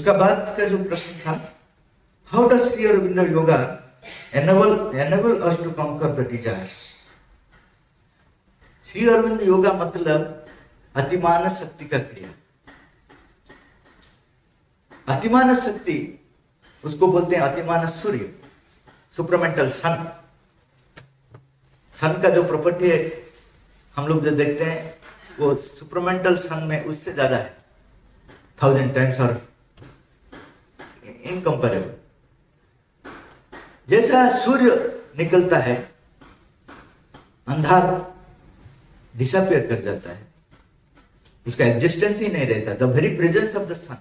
उसका बाद का जो प्रश्न था, how does Shri Arvind yoga enable us to conquer the desires? Shri Arvind yoga मतलब अतिमानस शक्ति का क्रिया। अतिमानस शक्ति उसको बोलते हैं अतिमानस सूर्य, सुपरमेंटल सन। सन का जो प्रॉपर्टी है हम लोग जो देखते हैं वो सुपरमेंटल सन में उससे ज्यादा है, 1000 टाइम्स और इनकंपेरेबल। जैसा सूर्य निकलता है, अंधार डिसअपियर कर जाता है, उसका एग्जिस्टेंस ही नहीं रहता। The very presence of the sun,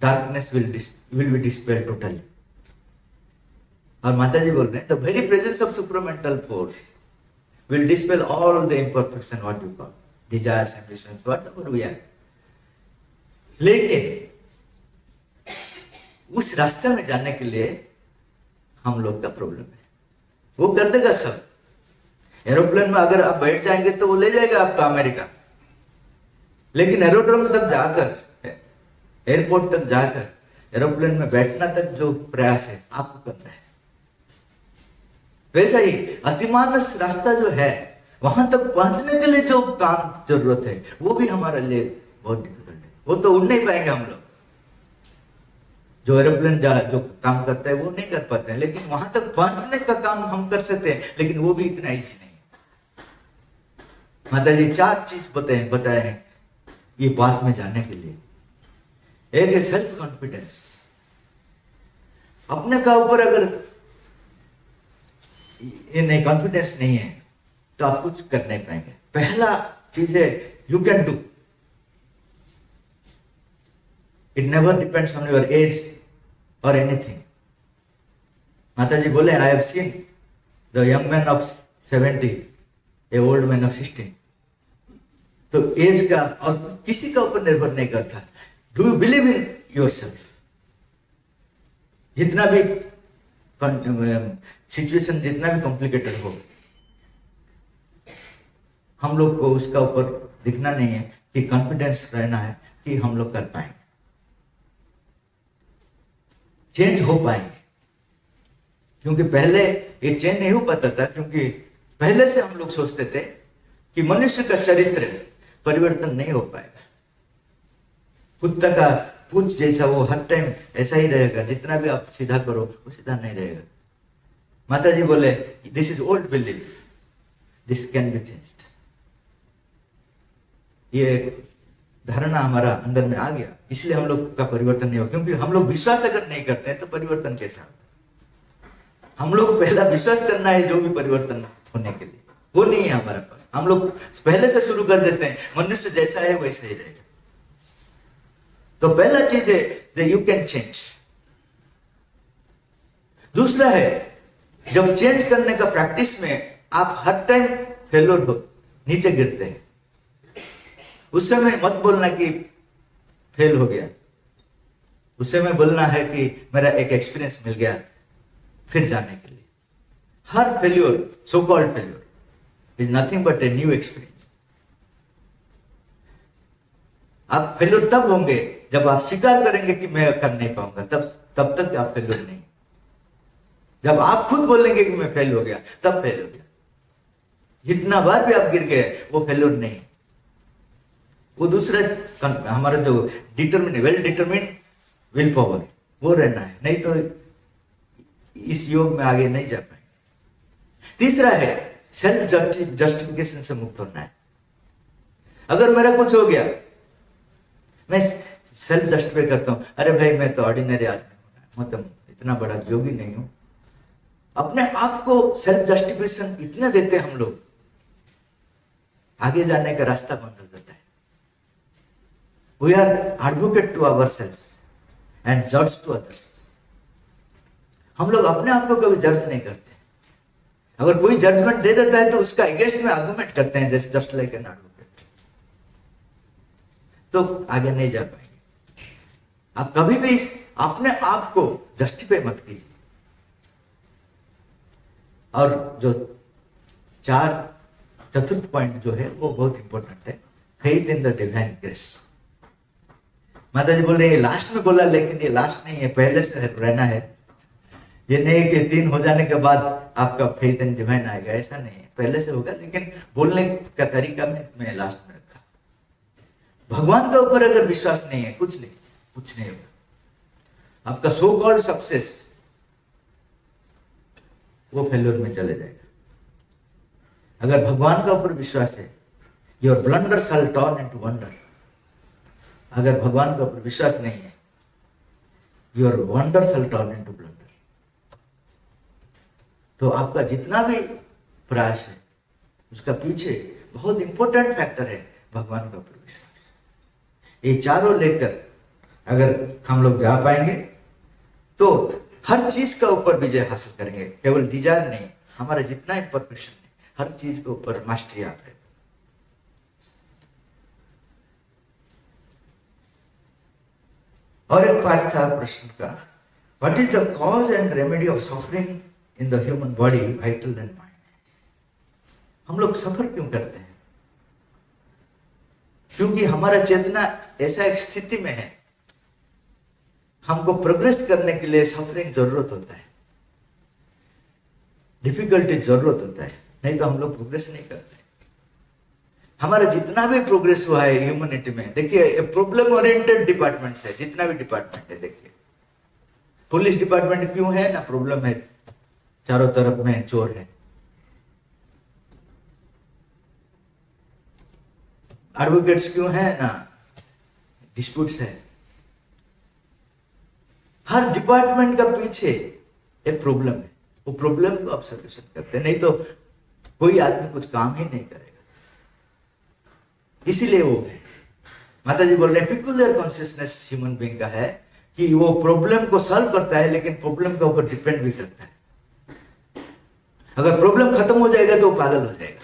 darkness will be dispel totally. और माता जी बोल रहे हैं the very presence of supermental force will dispel all the imperfection, what you call desires, ambitions, whatever we are. लेकिन उस रास्ते में जाने के लिए हम लोग का प्रॉब्लम है। वो कर देगा सब। एरोप्लेन में अगर आप बैठ जाएंगे तो वो ले जाएगा आपका अमेरिका, लेकिन एरोड्रोम तक जाकर, एयरपोर्ट तक जाकर एरोप्लेन में बैठना तक जो प्रयास है आपको करना है। वैसा ही अतिमानस रास्ता जो है, वहां तक पहुंचने के लिए जो काम जरूरत है वो भी हमारे लिए बहुत डिफिकल्ट है। वो तो उड़ नहीं पाएंगे हम लोग। जो एरोप्लेन जो काम करता है वो नहीं कर पाते हैं, लेकिन वहां तक पहुंचने का काम हम कर सकते हैं, लेकिन वो भी इतना ईजी नहीं। माता जी 4 चीज बताए हैं ये बात में जाने के लिए। एक है सेल्फ कॉन्फिडेंस। अपने का ऊपर अगर ये नहीं कॉन्फिडेंस नहीं है तो आप कुछ कर नहीं पाएंगे। पहला चीज है you can do. It never depends on your age और एनीथिंग। माता जी बोले I have seen the young man of 70, A old man of 16। तो एज का और किसी का ऊपर निर्भर नहीं करता। Do you believe in your self? जितना भी सिचुएशन जितना भी कॉम्प्लिकेटेड हो, हम लोग को उसका ऊपर दिखना नहीं है कि कॉन्फिडेंस रहना है कि हम लोग कर पाएंगे, चेंज हो पाएंगे। क्योंकि पहले ये चेंज नहीं हो पाता था, क्योंकि पहले से हम लोग सोचते थे कि मनुष्य का चरित्र परिवर्तन नहीं हो पाएगा। कुत्ता का पूंछ जैसा वो हर टाइम ऐसा ही रहेगा, जितना भी आप सीधा करो वो सीधा नहीं रहेगा। माता जी बोले this is old belief, this can be changed. ये धारणा हमारा अंदर में आ गया, इसलिए हम लोग का परिवर्तन नहीं हो। क्योंकि हम लोग विश्वास अगर नहीं करते हैं तो परिवर्तन कैसा होगा? हम लोग पहला विश्वास करना है जो भी परिवर्तन होने के लिए, वो नहीं है हमारे पास। हम लोग पहले से शुरू कर देते हैं मनुष्य जैसा है वैसे ही रहेगा। तो पहला चीज है यू कैन चेंज। दूसरा है जब चेंज करने का प्रैक्टिस में आप हर टाइम फेलोर हो, नीचे गिरते हैं, उस समय मत बोलना कि फेल हो गया। उस समय बोलना है कि मेरा एक एक्सपीरियंस मिल गया फिर जाने के लिए। हर failure, so called failure, is nothing but a new experience. आप फेल्योर तब होंगे जब आप स्वीकार करेंगे कि मैं कर नहीं पाऊंगा, तब तक आप फेल्योर नहीं। जब आप खुद बोलेंगे कि मैं फेल हो गया, तब फेल हो गया। जितना बार भी आप गिर गए वो फेल्योर नहीं। वो दूसरा हमारा जो वेल डिटरमिन्ड विल पावर, वो रहना है, नहीं तो इस योग में आगे नहीं जा पाएंगे। तीसरा है सेल्फ जस्टिफिकेशन से मुक्त होना है। अगर मेरा कुछ हो गया, मैं सेल्फ जस्टिफाई करता हूं, अरे भाई मैं तो ऑर्डिनरी आदमी हूं, मतलब इतना बड़ा योगी नहीं हूं। अपने आप को सेल्फ जस्टिफिकेशन इतना देते हम लोग, आगे जाने का रास्ता बंद हो जाता है। We are advocate to our self and जज टू अदर्स। हम लोग अपने आप को कभी जज नहीं करते। अगर कोई जजमेंट दे देता है तो उसका अगेंस्ट में आर्गुमेंट करते हैं, जस्ट लाइक एन एडवोकेट, तो आगे नहीं जा पाएंगे। आप कभी भी अपने आप को जस्टिफाई मत कीजिए। और जो चतुर्थ पॉइंट जो है वो बहुत इंपॉर्टेंट है, faith in the divine grace. माता जी बोल रहे हैं लास्ट में बोला, लेकिन ये लास्ट नहीं है, पहले से रहना है। ये नहीं कि 3 हो जाने के बाद आपका फेथ इन डिवाइन आएगा, ऐसा नहीं है, पहले से होगा, लेकिन बोलने का तरीका में मैं लास्ट में रखा। भगवान के ऊपर अगर विश्वास नहीं है, कुछ नहीं होगा। आपका सो कॉल्ड सक्सेस वो फेल्योर में चले जाएगा। अगर भगवान का ऊपर विश्वास है, your blunder shall turn into wonder. अगर भगवान का ऊपर विश्वास नहीं है, your wonder shall turn into blunder. तो आपका जितना भी प्रयास है, उसका पीछे बहुत इंपॉर्टेंट फैक्टर है भगवान का ऊपर विश्वास। ये चारों लेकर अगर हम लोग जा पाएंगे तो हर चीज का ऊपर विजय हासिल करेंगे। केवल डिजायर नहीं, हमारा जितना इंपरफेक्शन है, हर चीज के ऊपर मास्टरी आ पाएगा। और एक पार्ट था प्रश्न का, what is the cause and remedy of suffering in the human body, vital and mind. हम लोग सफर क्यों करते हैं? क्योंकि हमारा चेतना ऐसा एक स्थिति में है, हमको प्रोग्रेस करने के लिए सफरिंग जरूरत होता है, डिफिकल्टी जरूरत होता है, नहीं तो हम लोग प्रोग्रेस नहीं करते। हमारा जितना भी प्रोग्रेस हुआ है ह्यूमनिटी में, देखिए प्रॉब्लम ओरिएंटेड डिपार्टमेंट है, जितना भी डिपार्टमेंट है, देखिए पुलिस डिपार्टमेंट क्यों है ना, प्रॉब्लम है, चारों तरफ में चोर है। एडवोकेट्स क्यों है ना, डिस्प्यूट्स है। हर डिपार्टमेंट का पीछे एक प्रॉब्लम है, वो प्रॉब्लम को आप सॉल्यूशन करते हैं, नहीं तो कोई आदमी कुछ काम ही नहीं करेगा। इसीलिए वो है, माता जी बोल रहे हैं पिकुलर कॉन्शियसनेस ह्यूमन बीइंग का है कि वो प्रॉब्लम को सॉल्व करता है, लेकिन प्रॉब्लम के ऊपर डिपेंड भी करता है। अगर प्रॉब्लम खत्म हो जाएगा तो वो पागल हो जाएगा।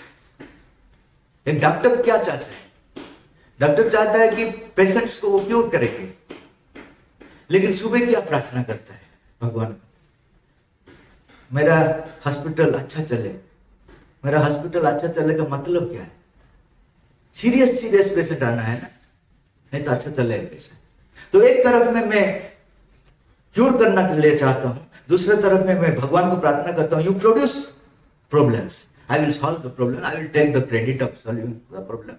एक डॉक्टर क्या चाहता है? डॉक्टर चाहता है कि पेशेंट्स को वो क्योर करेंगे, लेकिन सुबह क्या प्रार्थना करता है भगवान, मेरा हॉस्पिटल अच्छा चले। मेरा हॉस्पिटल अच्छा चले का मतलब क्या है? सीरियस पेशेंट आना है ना, नहीं तो अच्छा चले पेशेंट। तो एक तरफ में मैं क्योर करना के लिए चाहता हूं, दूसरे तरफ में मैं भगवान को प्रार्थना करता हूं, you produce problems, I will solve the problem, I will take the credit of solving the problem,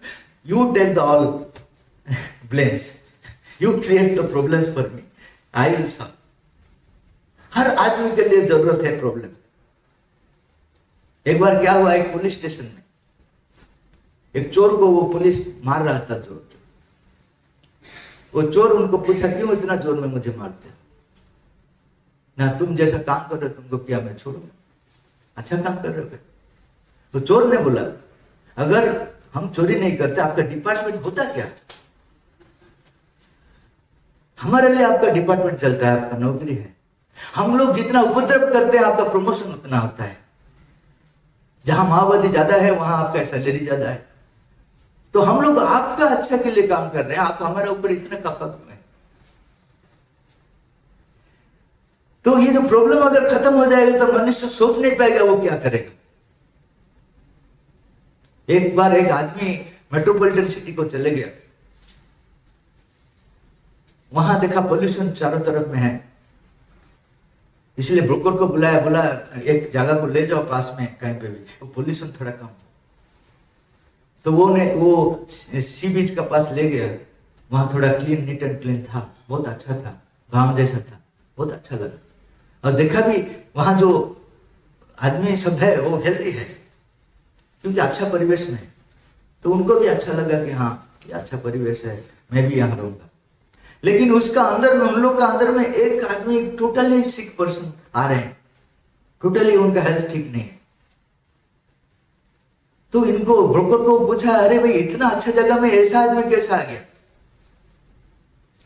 you take the all blames, you create the problems for me, I will solve. हर आदमी के लिए जरूरत है problem. एक बार क्या हुआ, एक पुलिस स्टेशन में एक चोर को वो पुलिस मार रहा था, चोर। वो चोर उनको पूछा, क्यों इतना जोर में मुझे मारते हो? ना तुम जैसा काम कर रहे हो, तुमको क्या मैं छोड़ूंगा? अच्छा काम कर रहे हो। तो चोर ने बोला, अगर हम चोरी नहीं करते, आपका डिपार्टमेंट होता क्या? हमारे लिए आपका डिपार्टमेंट चलता है, आपका नौकरी है। हम लोग जितना उपद्रव करते हैं, आपका प्रमोशन उतना होता है। जहां माओवादी ज्यादा है, वहां आपका सैलरी ज्यादा है। तो हम लोग आपका अच्छा के लिए काम कर रहे हैं, आप हमारे ऊपर इतना कपा क्यों है? तो ये जो प्रॉब्लम अगर खत्म हो जाएगा तो मनुष्य सोच नहीं पाएगा वो क्या करेगा। एक बार एक आदमी मेट्रोपॉलिटन सिटी को चले गया, वहां देखा पोल्यूशन चारों तरफ में है, इसलिए ब्रोकर को बुलाया, बोला एक जगह को ले जाओ पास में कहीं पे भी, वो पोल्यूशन थोड़ा कम। तो वो सी बीच का पास ले गया, वहां थोड़ा क्लीन, नीट एंड क्लीन था, बहुत अच्छा था, गांव जैसा था, बहुत अच्छा लगा। और देखा भी वहां जो आदमी सब है वो हेल्दी है, क्योंकि अच्छा परिवेश में है। तो उनको भी अच्छा लगा कि हाँ ये अच्छा परिवेश है, मैं भी यहाँ रहूंगा। लेकिन उसका अंदर में, उन लोग का अंदर में एक आदमी टोटली सिक पर्सन आ रहे हैं, टोटली उनका हेल्थ ठीक नहीं है। तो इनको ब्रोकर को पूछा, अरे भाई इतना अच्छा जगह में ऐसा आदमी कैसा आ गया?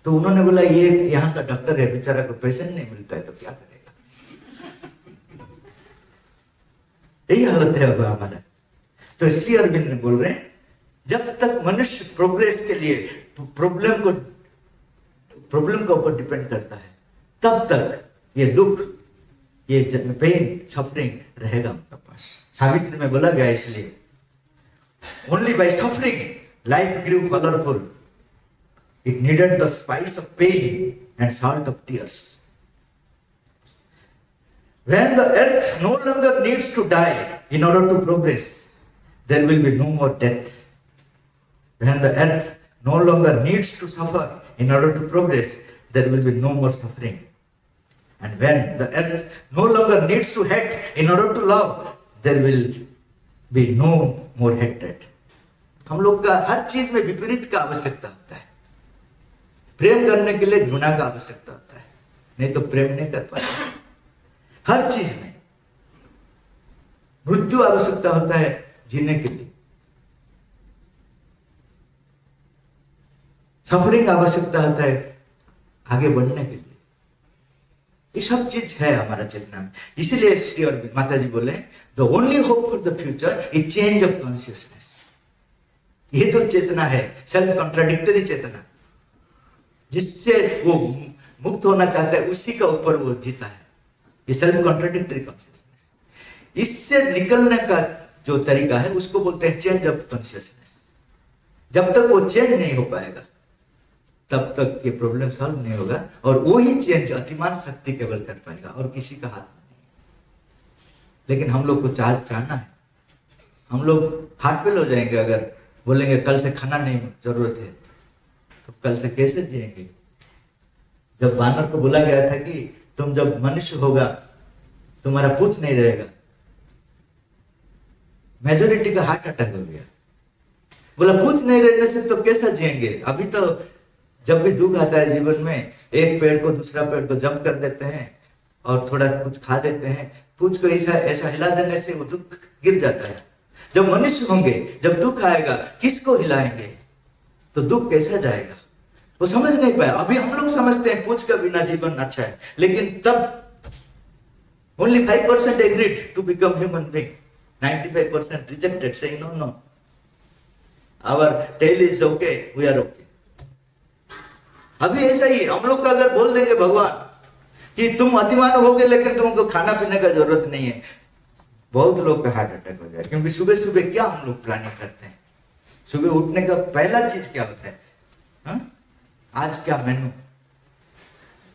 तो उन्होंने बोला, ये यहाँ का डॉक्टर है, बेचारा को पेशेंट नहीं मिलता है तो क्या करेगा। यही हालत है अब हमारा। तो इसलिए अरविंद ने बोल रहे हैं, जब तक मनुष्य प्रोग्रेस के लिए प्रॉब्लम का ऊपर डिपेंड करता है, तब तक ये दुख, ये पेन, सफरिंग रहेगा उनका पास। सावित्री में बोला गया इसलिए, only by suffering life grieve colourful. It needed the spice of pain and salt of tears. When the earth no longer needs to die in order to progress, there will be no more death. When the earth no longer needs to suffer in order to progress, there will be no more suffering. And when the earth no longer needs to hate in order to love, there will be no more hatred. हम लोग का हर चीज में विपरीत का आवश्यकता होता है. प्रेम करने के लिए घृणा का आवश्यकता होता है, नहीं तो प्रेम नहीं कर पाते. हर चीज में मृत्यु आवश्यकता होता है जीने के लिए. सफरिंग आवश्यकता होता है आगे बढ़ने के लिए. ये सब चीज है हमारा चेतना में. इसीलिए श्री अरविंद माता जी बोले, the only hope for the future is change of consciousness. ये जो चेतना है, सेल्फ कॉन्ट्राडिक्टरी चेतना, जिससे वो मुक्त होना चाहता है, उसी का ऊपर वो जीता है. ये सेल्फ कॉन्ट्राडिक्टरी कॉन्शियसनेस. इससे निकलने का जो तरीका है उसको बोलते हैं चेंज ऑफ कॉन्शियसनेस. जब तक वो चेंज नहीं हो पाएगा तब तक ये प्रॉब्लम सॉल्व नहीं होगा. और वो ही चेंज अतिमान शक्ति केवल कर पाएगा और किसी का हाथ में नहीं. लेकिन हम लोग को चाहना है. हम लोग हार्ट फेल हो जाएंगे अगर बोलेंगे कल से खाना नहीं जरूरत है, तो कल से कैसे जिएंगे. जब बानर को बोला गया था कि तुम जब मनुष्य होगा तुम्हारा पूछ नहीं रहेगा, मेजोरिटी का हार्ट अटैक हो गया. बोला पूछ नहीं रहने से तो कैसा जिएंगे. अभी तो जब भी दुख आता है जीवन में, एक पेड़ को दूसरा पेड़ को जंप कर देते हैं और थोड़ा कुछ खा देते हैं. पूछ को ऐसा हिला देने से वो दुख गिर जाता है. जब मनुष्य होंगे, जब दुख आएगा, किसको हिलाएंगे तो दुख कैसा जाएगा. वो समझ नहीं पाया. अभी हम लोग समझते हैं पूछ का बिना जीवन अच्छा है, लेकिन तब only 5% agreed to become human being, 95% rejected, saying no no, our tail is okay, we are okay. अभी ऐसा ही हम लोग का अगर बोल देंगे भगवान कि तुम अतिमान होगे लेकिन तुमको खाना पीने का जरूरत नहीं है, बहुत लोग का हार्ट अटैक हो जाए. क्योंकि सुबह सुबह क्या हम लोग प्लानिंग करते हैं. सुबह उठने का पहला चीज क्या होता है, हा? आज क्या मेनू.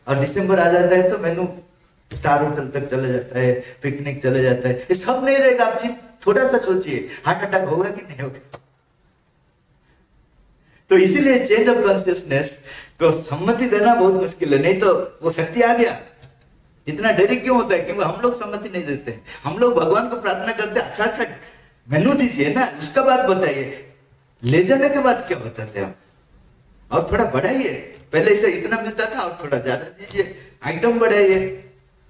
और दिसंबर आ जाता है तो मेनू स्टार होटल तक चले जाता है, पिकनिक चले जाता है. ये सब नहीं रहेगा. आप थोड़ा सा सोचिए, हार्ट अटैक होगा कि नहीं होगा. तो इसीलिए चेंज ऑफ कॉन्शियसनेस को सम्मति देना बहुत मुश्किल है. नहीं तो वो शक्ति आ गया. इतना देरी क्यों होता है, क्योंकि हम लोग सम्मति नहीं देते. हम लोग भगवान को प्रार्थना करते हैं, अच्छा अच्छा मेनू दीजिए ना, उसका बात बताइए. ले जाने के बाद क्या बताते हैं आप, और थोड़ा बढ़ाइए. पहले से इतना मिलता था और थोड़ा ज्यादा दीजिए, आइटम बढ़ाइए.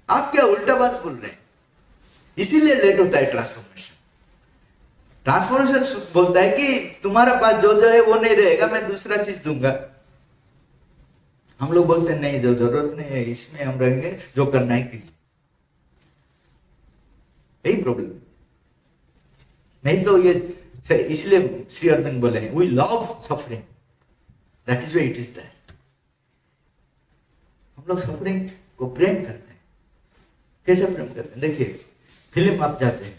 आप क्या उल्टा बात बोल रहे हैं. इसीलिए लेट होता है ट्रांसफॉर्मेशन. ट्रांसफॉर्मेशन बोलता है कि तुम्हारा पास जो है वो नहीं रहेगा, मैं दूसरा चीज दूंगा. हम लोग बोलते हैं नहीं, जो जरूरत नहीं है इसमें हम रहेंगे, जो करना है कीजिए. यही प्रॉब्लम. नहीं तो ये, इसलिए श्री अरविंद बोले we love suffering, that is way it is that. हम लोग सफरिंग को प्रेम करते हैं. कैसे प्रेम करते हैं. देखिए, फिल्म आप जाते हैं,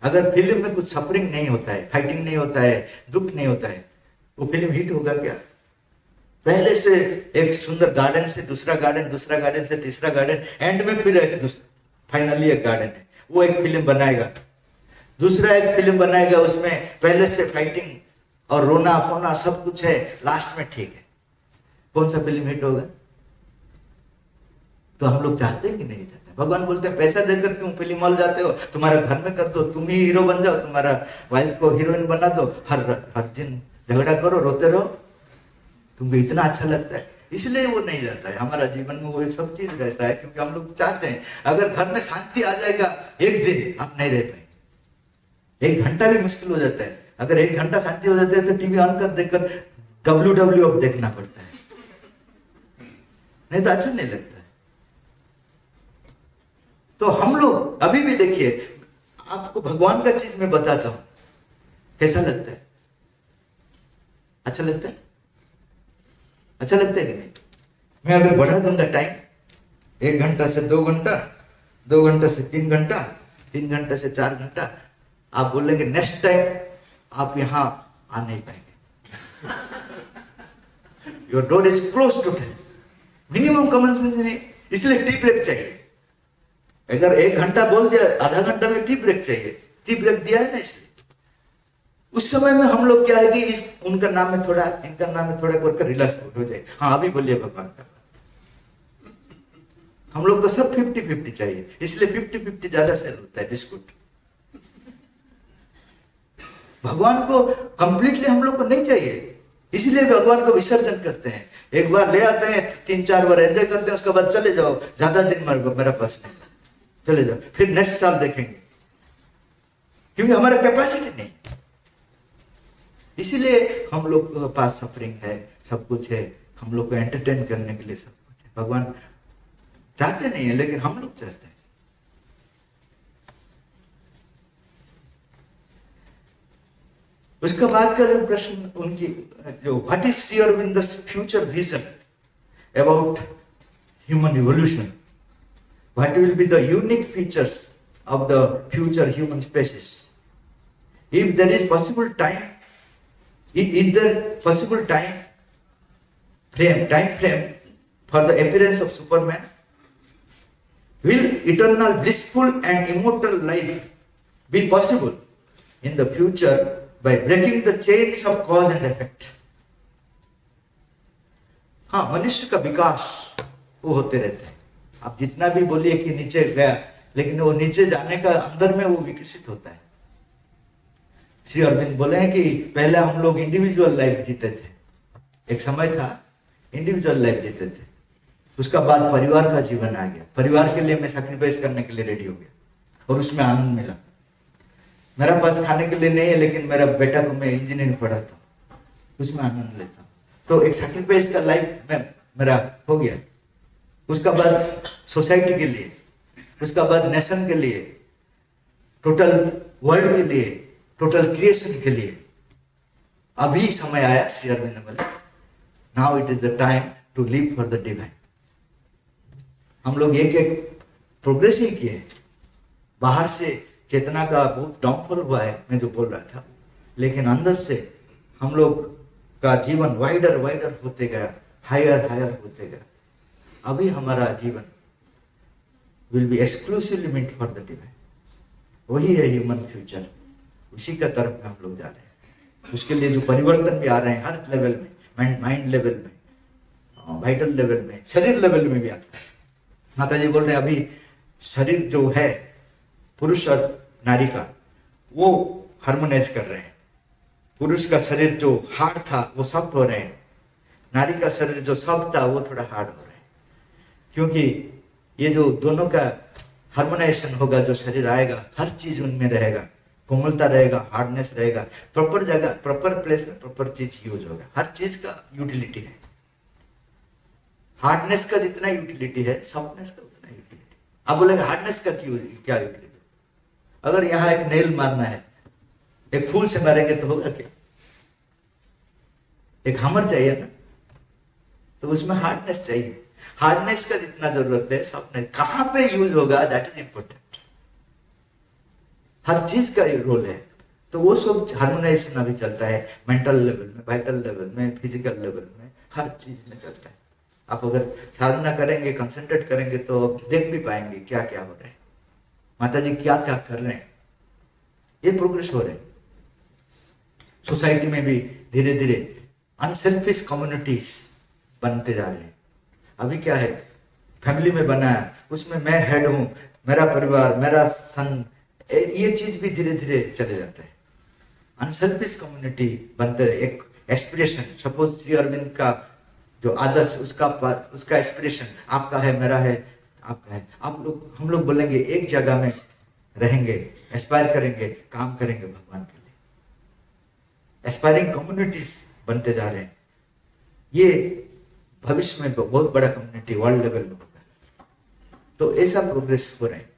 अगर फिल्म में कुछ सफरिंग नहीं होता है, फाइटिंग नहीं होता है, दुख नहीं होता है, वो फिल्म हिट होगा क्या. पहले से एक सुंदर गार्डन से दूसरा गार्डन, दूसरा गार्डन से तीसरा गार्डन, एंड में फिर एक फाइनली एक गार्डन है, वो एक फिल्म बनाएगा. दूसरा एक फिल्म बनाएगा, उसमें पहले से फाइटिंग और रोना फोना सब कुछ है, लास्ट में ठीक है. कौन सा फिल्म हिट होगा. तो हम लोग चाहते हैं कि नहीं चाहते. भगवान बोलते हैं पैसा देकर क्यों फिल्म हॉल जाते हो, तुम्हारा घर में कर दो, तुम ही हीरो बन जाओ, तुम्हारा वाइफ को हीरोइन बना दो, हर दिन झगड़ा करो, रोते रहो, तुमको इतना अच्छा लगता है. इसलिए वो नहीं रहता है. हमारा जीवन में वो सब चीज रहता है क्योंकि हम लोग चाहते हैं. अगर घर में शांति आ जाएगा एक दिन, आप नहीं रह पाएंगे. 1 घंटा भी मुश्किल हो जाता है. अगर 1 घंटा शांति हो जाता है तो टीवी ऑन कर देखकर WWF देखना पड़ता है, नहीं तो अच्छा नहीं लगता है. तो हम लोग अभी भी देखिए, आपको भगवान का चीज मैं बताता हूं, कैसा लगता है. अच्छा लगता है. अच्छा लगता है कि नहीं. मैं अगर बढ़ा दूंगा टाइम, 1 घंटा से 2 घंटा, 2 घंटा से 3 घंटा, 3 घंटा से 4 घंटा, आप बोलेंगे नेक्स्ट टाइम आप यहां आ नहीं पाएंगे. Your door is close total. Minimum common sense नहीं, इसलिए टी ब्रेक चाहिए। अगर 1 घंटा बोल दिया, आधा घंटा में टी ब्रेक चाहिए। टी ब्रेक दिया है ना, इसलिए उस समय में हम लोग क्या है कि इस उनका नाम में थोड़ा, इनका नाम में थोड़ा करके रिलैक्स हो जाए। हाँ अभी बोलिए भगवान का। हम लोग को सब 50-50 चाहिए, इसलिए 50-50 ज्यादा सेल होता है बिस्कुट। भगवान को कंप्लीटली हम लोग को नहीं चाहिए, इसलिए भगवान को विसर्जन करते हैं। एक बार ले आते हैं, 3-4 बार एंजॉय करते हैं, उसके बाद चले जाओ, ज्यादा दिन मेरा पास नहीं, चले जाओ, फिर नेक्स्ट साल देखेंगे, क्योंकि हमारा कैपेसिटी नहीं। इसीलिए हम लोग के पास सफरिंग है, सब कुछ है, हम लोग को एंटरटेन करने के लिए सब कुछ है। भगवान चाहते नहीं है, लेकिन हम लोग चाहते हैं। उसके बाद का जो प्रश्न उनकी जो व्हाट इज श्री अरविंद's future vision about human evolution, what will be the unique features of the future human species, if there is possible time, is there possible time frame for the appearance of Superman? Will eternal blissful and immortal life be possible in the future by breaking the chains of cause and effect? हाँ, मनुष्य का विकास वो होते रहते हैं। आप जितना भी बोलिए कि नीचे गया, लेकिन वो नीचे जाने का अंदर में वो विकसित होता है। श्री अरविंद बोले हैं कि पहले हम लोग इंडिविजुअल लाइफ जीते थे, एक समय था इंडिविजुअल लाइफ जीते थे, उसका बाद परिवार का जीवन आ गया। परिवार के लिए मैं सैक्रिफाइस करने के लिए रेडी हो गया और उसमें आनंद मिला। मेरा पास खाने के लिए नहीं है, लेकिन मेरा बेटा को मैं इंजीनियरिंग पढ़ाता हूँ, उसमें आनंद लेता हूँ। तो एक सैक्रिफाइस का लाइफ में मेरा हो गया। उसका बाद सोसाइटी के लिए, उसका बाद नेशन के लिए, टोटल वर्ल्ड के लिए, टोटल क्रिएशन के लिए अभी समय आया। श्री अरविंद बोले now it is the time to live for the divine. हम लोग एक एक प्रोग्रेस ही किए, बाहर से चेतना का बहुत डाउनफॉल हुआ है, मैं जो बोल रहा था, लेकिन अंदर से हम लोग का जीवन वाइडर वाइडर होते गया, हायर हायर होते गया। अभी हमारा जीवन will be exclusively meant for the divine. वही है ह्यूमन फ्यूचर, उसी का तरफ में हम लोग जा रहे हैं। उसके लिए जो परिवर्तन भी आ रहे हैं हर लेवल में, माइंड लेवल में, वाइटल लेवल में, शरीर लेवल में भी आता है। माता जी बोल रहे हैं अभी शरीर जो है पुरुष और नारी का, वो हार्मोनाइज कर रहे हैं। पुरुष का शरीर जो हार्ड था वो सॉफ्ट हो रहे हैं, नारी का शरीर जो सॉफ्ट था वो थोड़ा हार्ड हो रहा है, क्योंकि ये जो दोनों का हार्मोनाइजेशन होगा, जो शरीर आएगा हर चीज उनमें रहेगा, कोमलता रहेगा, हार्डनेस रहेगा, प्रॉपर जगह प्रॉपर प्लेस में प्रॉपर चीज यूज होगा। हर चीज का यूटिलिटी है। हार्डनेस का जितना यूटिलिटी है, सॉफ्टनेस का उतना यूटिलिटी। आप बोलेंगे हार्डनेस का क्या यूटिलिटी? अगर यहाँ एक नेल मारना है, एक फूल से मारेंगे तो होगा क्या? एक हैमर चाहिए ना, तो उसमें हार्डनेस चाहिए। हार्डनेस का जितना जरूरत है, सॉफ्टनेस कहां पे यूज होगा दैट इज इंपॉर्टेंट। हर चीज का रोल है, तो वो सब हार्मोनाइजेशन अभी चलता है मेंटल लेवल में, वाइटल लेवल में, फिजिकल लेवल में, हर चीज में चलता है। आप अगर साधना करेंगे, कंसंट्रेट करेंगे तो देख भी पाएंगे क्या क्या हो रहा है, माता जी क्या क्या कर रहे हैं। ये प्रोग्रेस हो रहे हैं। सोसाइटी में भी धीरे धीरे अनसेल्फिश कम्युनिटीज बनते जा रहे हैं। अभी क्या है, फैमिली में बना है, उसमें मैं हेड हूं, मेरा परिवार, मेरा सन, ये चीज भी धीरे धीरे चले जाता है। अनसेल्फिश कम्युनिटी बनते, एक एस्पिरेशन, सपोज श्री अरविंद का जो आदर्श, उसका एस्पिरेशन आपका है, मेरा है, आपका है। हम लोग बोलेंगे एक जगह में रहेंगे, एस्पायर करेंगे, काम करेंगे भगवान के लिए। एस्पायरिंग कम्युनिटीज बनते जा रहे हैं। ये भविष्य में बहुत बड़ा कम्युनिटी वर्ल्ड लेवल में होगा। तो ऐसा प्रोग्रेस हो रहा है।